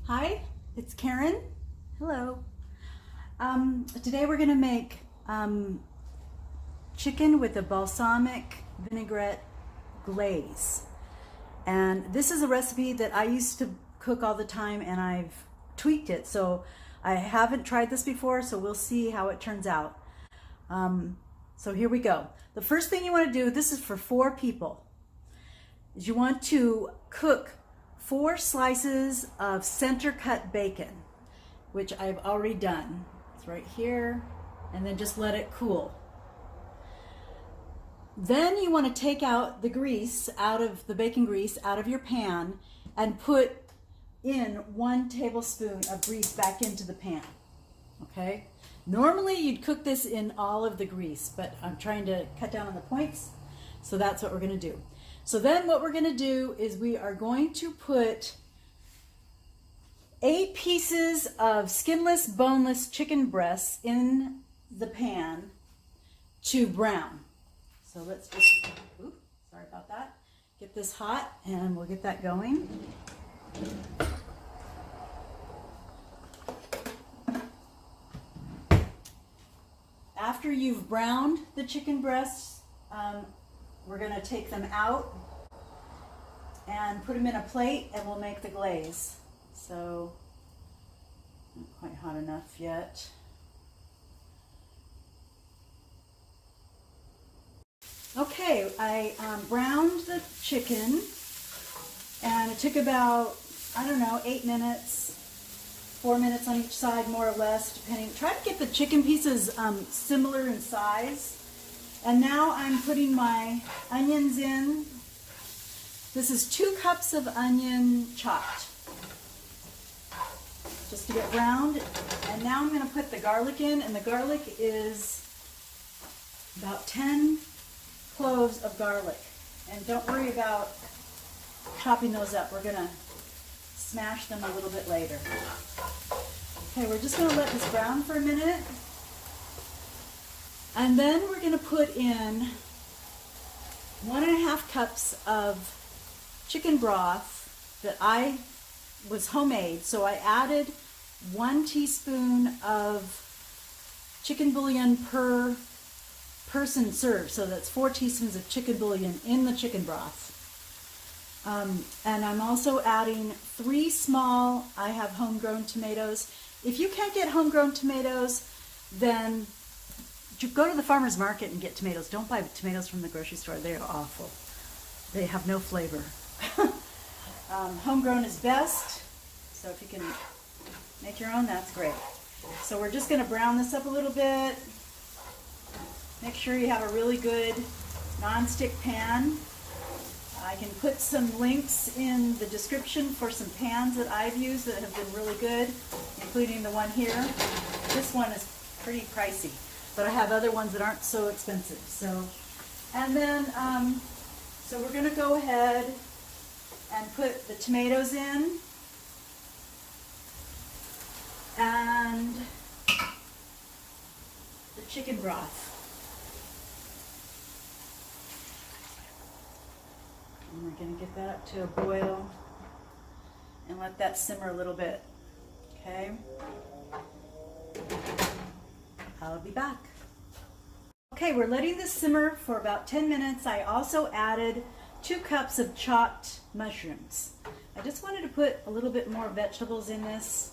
Hi, it's Karen. Hello. Today we're going to make chicken with a balsamic vinaigrette glaze. And this is a recipe that I used to cook all the time, and I've tweaked it. So I haven't tried this before, so we'll see how it turns out. So here we go. The first thing you want to do, this is for 4 people, is you want to cook 4 slices of center cut bacon, which I've already done. It's right here, and then just let it cool. Then you want to take out the grease out of the bacon grease out of your pan and put in 1 tablespoon of grease back into the pan. Okay? Normally you'd cook this in all of the grease, but I'm trying to cut down on the points, so that's what we're going to do. So then what we're going to do is we are going to put 8 pieces of skinless, boneless chicken breasts in the pan to brown. So let's just, sorry about that, get this hot and we'll get that going. After you've browned the chicken breasts, we're going to take them out and put them in a plate, and we'll make the glaze. So, not quite hot enough yet. Okay, I browned the chicken, and it took about, 8 minutes, 4 minutes on each side, more or less, depending. Try to get the chicken pieces similar in size. And now I'm putting my onions in. This is 2 cups of onion chopped, just to get browned. And now I'm going to put the garlic in, and the garlic is about 10 cloves of garlic. And don't worry about chopping those up. We're going to smash them a little bit later. Okay, we're just going to let this brown for a minute. And then we're going to put in 1.5 cups of chicken broth that I was homemade. So I added 1 teaspoon of chicken bouillon per person served. So that's 4 teaspoons of chicken bouillon in the chicken broth. And I'm also adding 3 small, I have homegrown tomatoes. If you can't get homegrown tomatoes, then go to the farmer's market and get tomatoes. Don't buy tomatoes from the grocery store. They are awful. They have no flavor. Homegrown is best, so if you can make your own, that's great. So we're just going to brown this up a little bit. Make sure you have a really good non-stick pan. I can put some links in the description for some pans that I've used that have been really good, including the one here. This one is pretty pricey, but I have other ones that aren't so expensive. So, and then, so we're going to go ahead and put the tomatoes in, and the chicken broth. And we're going to get that up to a boil and let that simmer a little bit. Okay? I'll be back. Okay, we're letting this simmer for about 10 minutes. I also added 2 cups of chopped mushrooms. I just wanted to put a little bit more vegetables in this.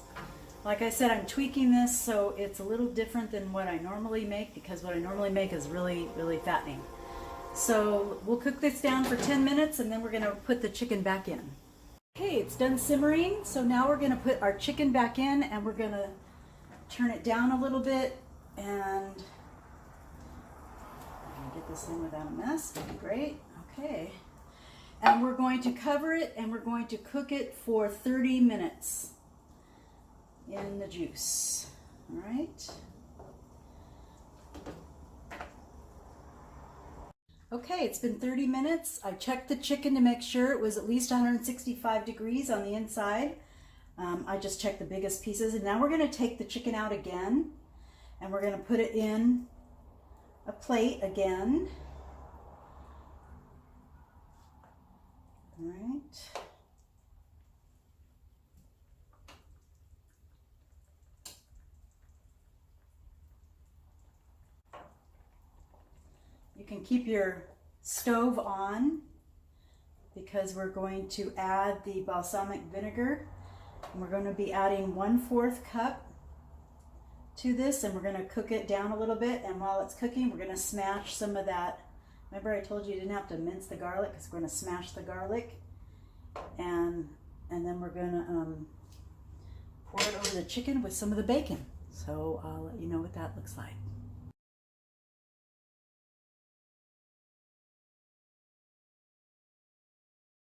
Like I said, I'm tweaking this so it's a little different than what I normally make, because what I normally make is really, really fattening. So we'll cook this down for 10 minutes and then we're going to put the chicken back in. Okay, it's done simmering. So now we're going to put our chicken back in, and we're going to turn it down a little bit, and get this in without a mess. That'd be great. Okay. And we're going to cover it, and we're going to cook it for 30 minutes in the juice. All right. Okay, it's been 30 minutes. I checked the chicken to make sure it was at least 165 degrees on the inside. I just checked the biggest pieces, and now we're going to take the chicken out again, and we're going to put it in a plate again. All right. can keep your stove on because we're going to add the balsamic vinegar. And we're going to be adding 1/4 cup to this, and we're going to cook it down a little bit. And while it's cooking, we're going to smash some of that. Remember I told you didn't have to mince the garlic, because we're going to smash the garlic. And then we're going to pour it over the chicken with some of the bacon. So I'll let you know what that looks like.